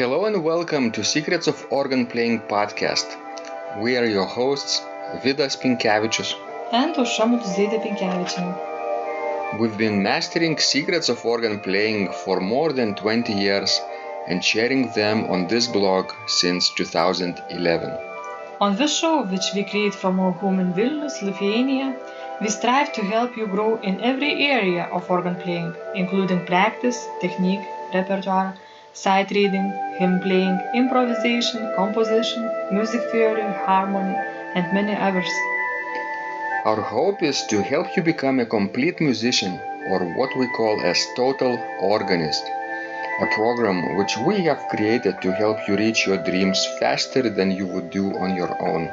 Hello and welcome to Secrets of Organ Playing podcast. We are your hosts, Vidas Pinkevičius and Aušra Pinkevičienė. We've been mastering secrets of organ playing for more than 20 years and sharing them on this blog since 2011. On this show, which we create from our home in Vilnius, Lithuania, we strive to help you grow in every area of organ playing, including practice, technique, repertoire, sight reading, hymn playing, improvisation, composition, music theory, harmony, and many others. Our hope is to help you become a complete musician, or what we call as total organist, a program which we have created to help you reach your dreams faster than you would do on your own.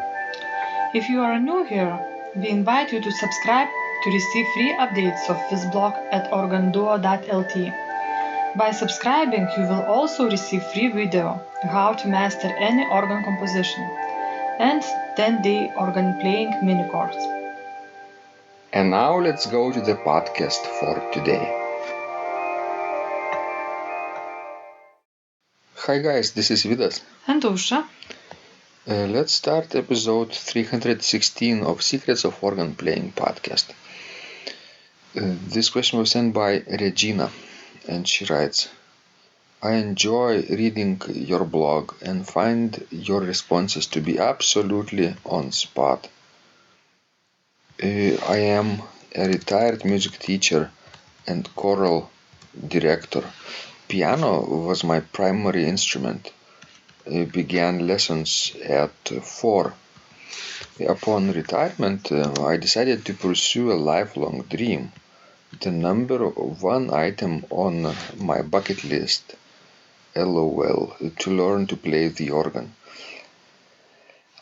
If you are new here, we invite you to subscribe to receive free updates of this blog at organduo.lt. By subscribing, you will also receive free video how to master any organ composition and 10-day organ playing mini course. And now let's go to the podcast for today. Hi guys, this is Vidas. And Aušra. Let's start episode 316 of Secrets of Organ Playing podcast. This question was sent by Regina, and she writes, I enjoy reading your blog and find your responses to be absolutely on spot. I am a retired music teacher and choral director. Piano was my primary instrument. I began lessons at 4. Upon retirement, I decided to pursue a lifelong dream, the number one item on my bucket list, LOL, to learn to play the organ.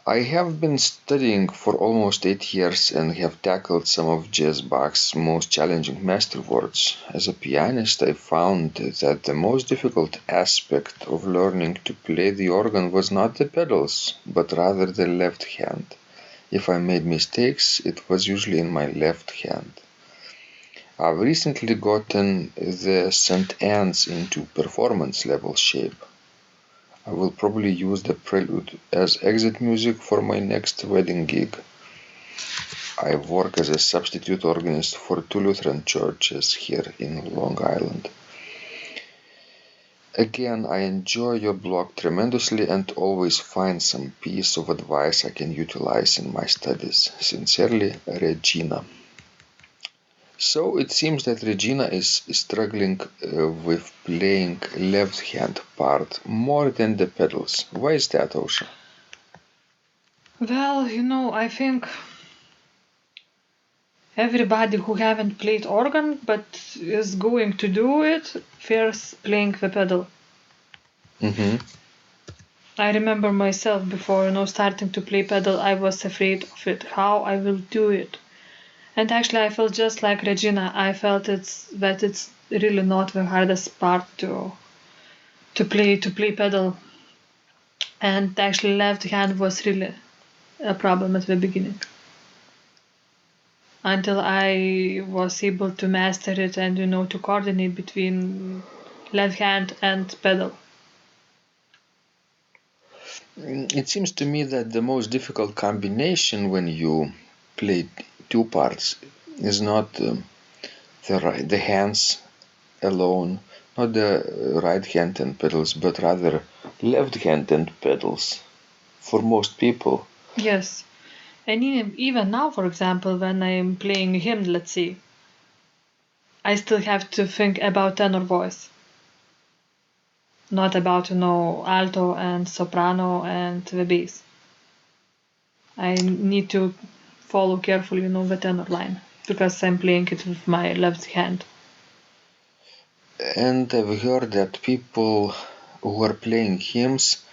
I have been studying for almost 8 years and have tackled some of JS Bach's most challenging masterworks. As a pianist, I found that the most difficult aspect of learning to play the organ was not the pedals, but rather the left hand. If I made mistakes, it was usually in my left hand. I've recently gotten the St. Anne's into performance level shape. I will probably use the Prelude as exit music for my next wedding gig. I work as a substitute organist for 2 Lutheran Churches here in Long Island. Again, I enjoy your blog tremendously and always find some piece of advice I can utilize in my studies. Sincerely, Regina. So it seems that Regina is struggling with playing left hand part more than the pedals. Why is that, Aušra? Well, I think everybody who haven't played organ but is going to do it fears playing the pedal. Mm-hmm. I remember myself before, starting to play pedal, I was afraid of it, how I will do it. And actually, I felt just like Regina. I felt that it's really not the hardest part to play pedal. And actually, left hand was really a problem at the beginning. Until I was able to master it and to coordinate between left hand and pedal. It seems to me that the most difficult combination when you play 2 parts is not the hands alone, not the right hand and pedals, but rather left hand and pedals for most people. Yes, and even now, for example, when I'm playing a hymn, let's say, I still have to think about tenor voice, not about alto and soprano and the bass. I need to follow carefully, the tenor line, because I'm playing it with my left hand. And I've heard that people who are playing hymns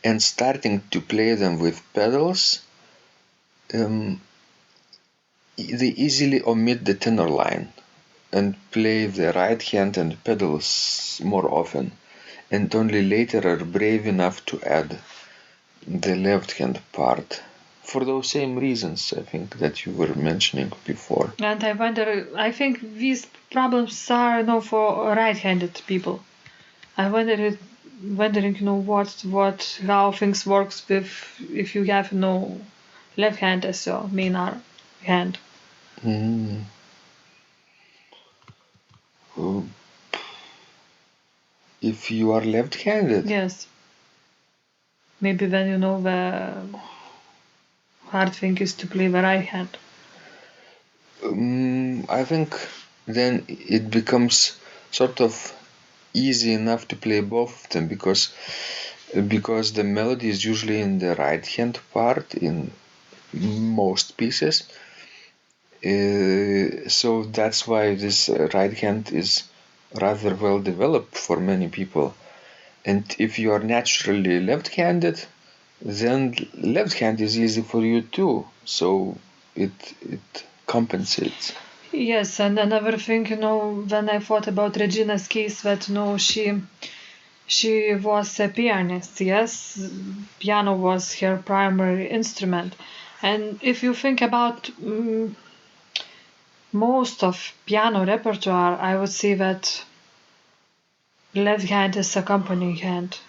and starting to play them with pedals, they easily omit the tenor line and play the right hand and pedals more often, and only later are brave enough to add the left hand part. For those same reasons, I think, that you were mentioning before. And I think these problems are for right-handed people. I wonder wondering, how things works with if you have left hand as your main hand. Mm. Uh, If you are left-handed? Yes. Maybe then the hard thing is to play the right hand. I think then it becomes sort of easy enough to play both of them because the melody is usually in the right hand part in most pieces. So that's why this right hand is rather well developed for many people. And if you are naturally left-handed, then left hand is easy for you too. So it compensates. Yes, and another thing, when I thought about Regina's case, that she was a pianist. Yes, piano was her primary instrument, and if you think about most of piano repertoire, I would say that left hand is accompanying hand.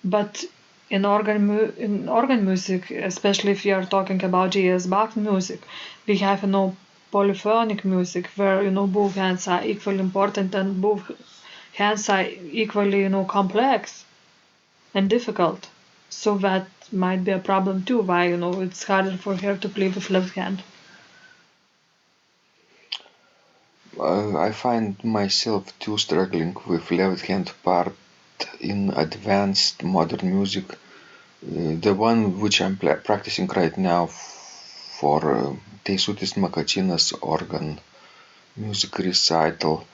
But in organ music, especially if you are talking about JS Bach music, we have polyphonic music where both hands are equally important and both hands are equally complex and difficult. So that might be a problem too. Why it's harder for her to play with left hand. I find myself too struggling with left hand part in advanced modern music. The one which I'm practicing right now for Teisutis Makačinas organ music recital.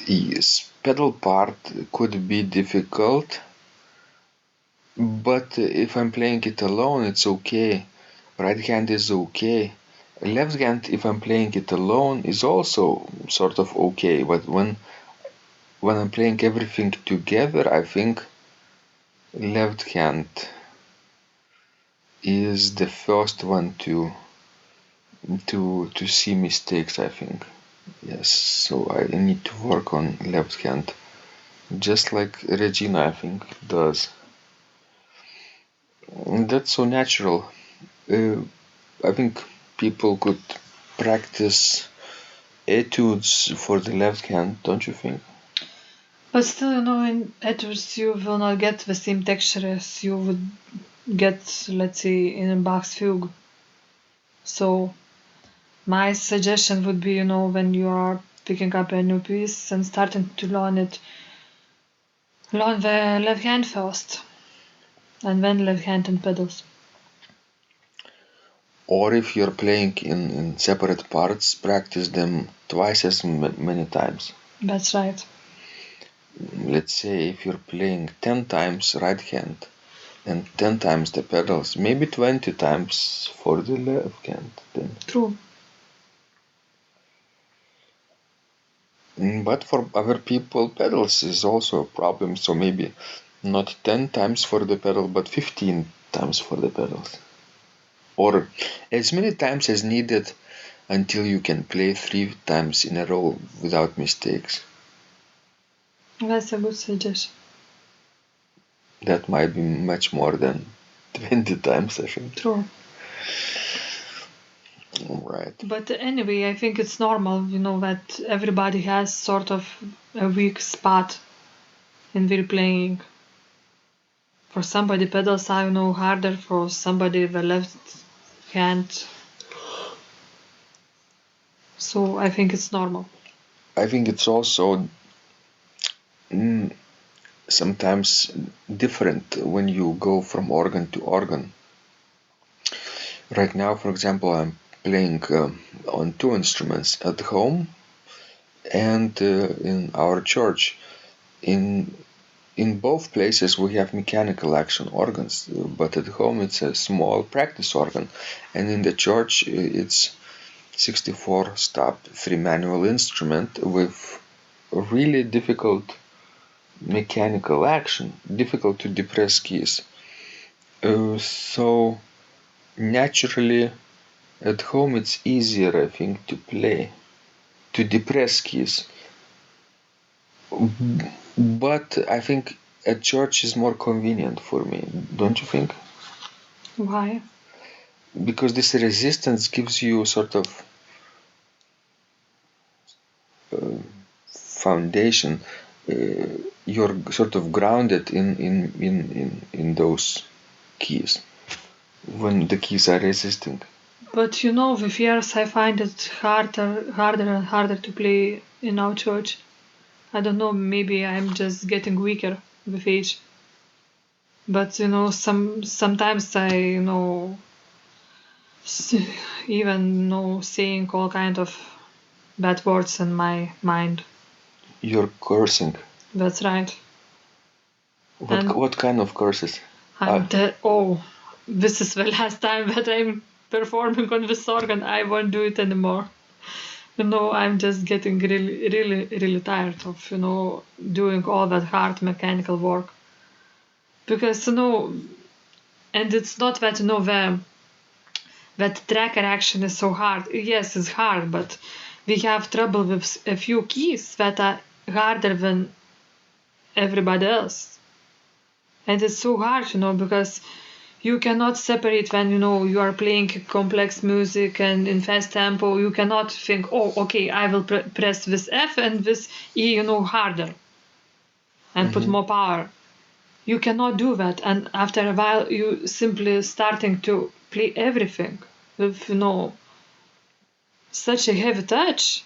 Yes, pedal part could be difficult, but if I'm playing it alone, it's okay. Right hand is okay. Left hand, if I'm playing it alone, is also sort of okay. But when I'm playing everything together, I think left hand is the first one to see mistakes, I think. Yes, so I need to work on left hand, just like Regina, I think, does. That's so natural. I think people could practice etudes for the left hand, don't you think? But still, in etudes you will not get the same texture as you would get, let's say, in Bach's fugue. So my suggestion would be, when you are picking up a new piece and starting to learn the left hand first, and then left hand and pedals. Or if you're playing in separate parts, practice them twice as many times. That's right. Let's say if you're playing 10 times right hand and 10 times the pedals, maybe 20 times for the left hand then. True. But for other people, pedals is also a problem, so maybe not 10 times for the pedal, but 15 times for the pedals. Or as many times as needed until you can play 3 times in a row without mistakes. That's a good suggestion. That might be much more than 20 times, I think. True. Right. But anyway, I think it's normal, that everybody has sort of a weak spot in their playing. For somebody, pedals are, harder. For somebody, the left hand. So I think it's normal. I think it's also sometimes different when you go from organ to organ. Right now, for example, I'm playing on 2 instruments at home and in our church. In both places we have mechanical action organs, but at home it's a small practice organ, and in the church it's 64 stop 3 manual instrument with really difficult mechanical action, difficult to depress keys. So naturally at home it's easier, I think, to play, to depress keys. But I think a church is more convenient for me, don't you think? Why? Because this resistance gives you sort of foundation. You're sort of grounded in those keys when the keys are resisting. But with years I find it harder and harder to play in our church. I don't know, maybe I'm just getting weaker with age. But sometimes I even saying all kind of bad words in my mind. You're cursing. That's right. What kind of curses? This is the last time that I'm performing on this organ. I won't do it anymore. I'm just getting really, really, really tired of, doing all that hard mechanical work. Because, and it's not that, that tracker action is so hard. Yes, it's hard, but we have trouble with a few keys that are harder than everybody else. And it's so hard, because you cannot separate when, you are playing complex music and in fast tempo. You cannot think, oh, okay, I will press this F and this E, harder and put more power. You cannot do that. And after a while, you simply starting to play everything with, such a heavy touch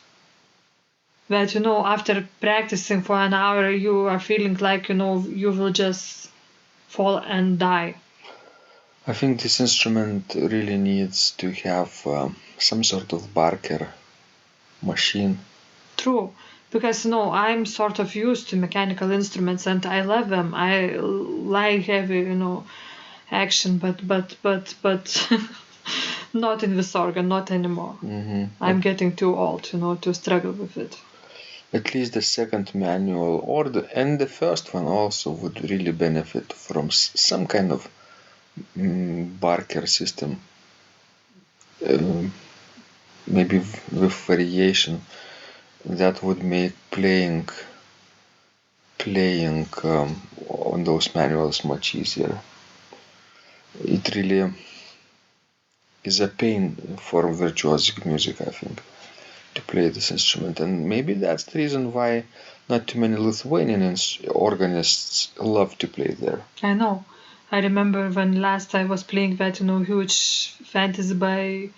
that, after practicing for an hour, you are feeling like, you will just fall and die. I think this instrument really needs to have some sort of Barker machine. True, because I'm sort of used to mechanical instruments and I love them. I like heavy, action, but not in this organ, not anymore. I'm getting too old, to struggle with it. At least the second manual and the first one also would really benefit from some kind of Barker system, maybe with variation that would make playing on those manuals much easier. It really is a pain for virtuosic music, I think, to play this instrument, and maybe that's the reason why not too many Lithuanian organists love to play there. I know. I remember when last I was playing that, huge fantasy by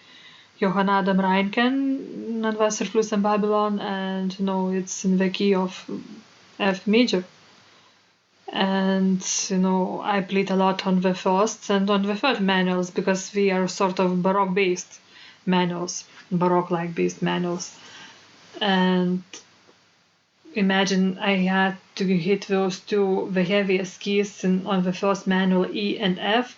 Johann Adam Reinken, Wasserfluss in Babylon, and it's in the key of F major. And I played a lot on the first and on the third manuals because we are sort of Baroque based manuals, Baroque like based manuals. And imagine I had to hit those two, the heaviest keys on the first manual, E and F.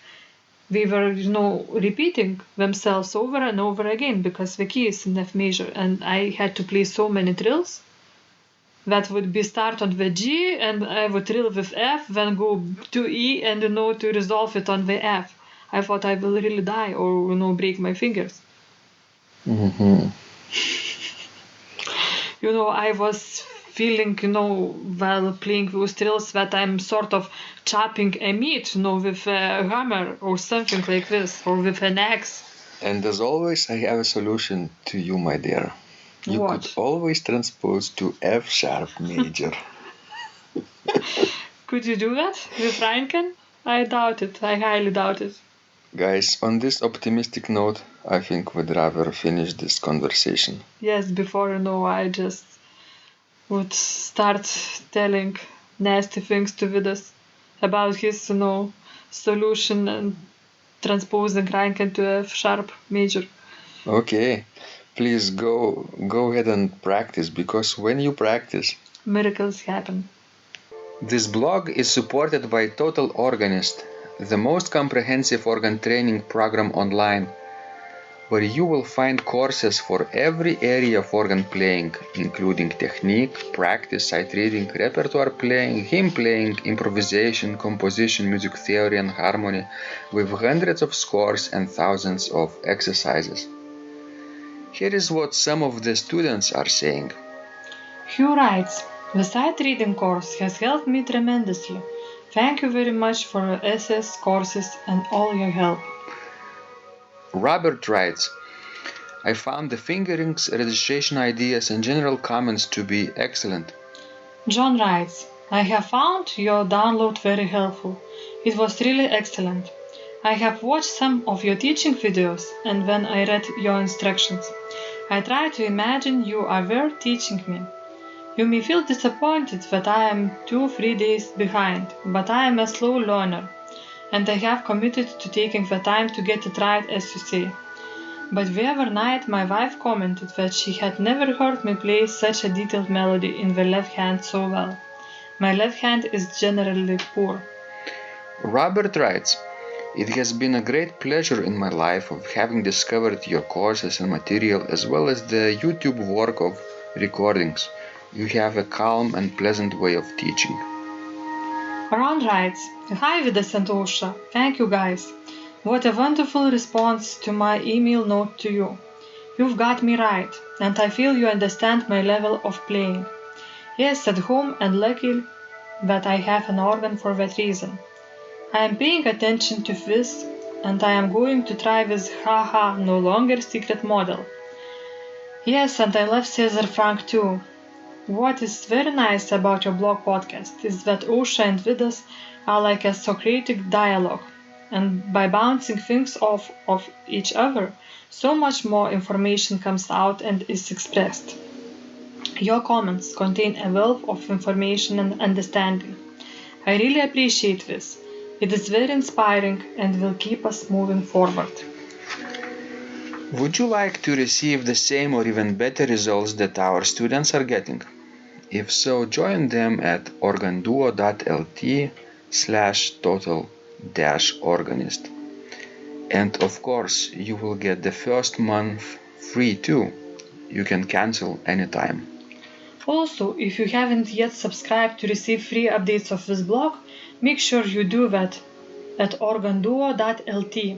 We were, repeating themselves over and over again because the key is in F major, and I had to play so many trills that would be start on the G, and I would trill with F, then go to E, and to resolve it on the F. I thought I will really die or break my fingers. I was feeling, while playing those trills, that I'm sort of chopping a meat, with a hammer or something like this, or with an axe. And as always, I have a solution to you, my dear. You What? could always transpose to F sharp major. Could you do that with Reinken? I doubt it. I highly doubt it. Guys, on this optimistic note, I think we'd rather finish this conversation. Yes, before I just would start telling nasty things to Vidas about his, solution and transposing Reinken to F sharp major. Okay, please go ahead and practice, because when you practice, miracles happen. This blog is supported by Total Organist, the most comprehensive organ training program online, where you will find courses for every area of organ playing, including technique, practice, sight reading, repertoire playing, hymn playing, improvisation, composition, music theory and harmony, with hundreds of scores and thousands of exercises. Here is what some of the students are saying. Hugh writes, The sight reading course has helped me tremendously. Thank you very much for your SS courses and all your help. Robert writes, I found the fingerings, registration ideas and general comments to be excellent. John writes, I have found your download very helpful. It was really excellent. I have watched some of your teaching videos and when I read your instructions, I tried to imagine you were teaching me. You may feel disappointed that I am 2-3 days behind, but I am a slow learner and I have committed to taking the time to get it right as you say. But the other night my wife commented that she had never heard me play such a detailed melody in the left hand so well. My left hand is generally poor. Robert writes, it has been a great pleasure in my life of having discovered your courses and material as well as the YouTube work of recordings. You have a calm and pleasant way of teaching. Ron writes, Hi Vidas and Osha, thank you guys. What a wonderful response to my email note to you. You've got me right, and I feel you understand my level of playing. Yes, at home and lucky that I have an organ for that reason. I am paying attention to this, and I am going to try this haha no longer secret model. Yes, and I love Cesar Frank too. What is very nice about your blog podcast is that Osha and Vidas are like a Socratic dialogue, and by bouncing things off of each other, so much more information comes out and is expressed. Your comments contain a wealth of information and understanding. I really appreciate this. It is very inspiring and will keep us moving forward. Would you like to receive the same or even better results that our students are getting? If so, join them at organduo.lt/total-organist. And of course, you will get the first month free too. You can cancel anytime. Also, if you haven't yet subscribed to receive free updates of this blog, make sure you do that at organduo.lt.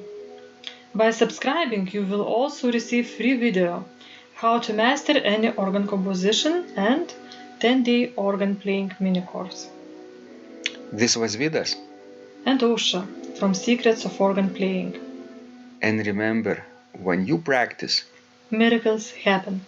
By subscribing, you will also receive free video, how to master any organ composition and 10-day organ playing mini course. This was Vidas. And Osha from Secrets of Organ Playing. And remember, when you practice, miracles happen.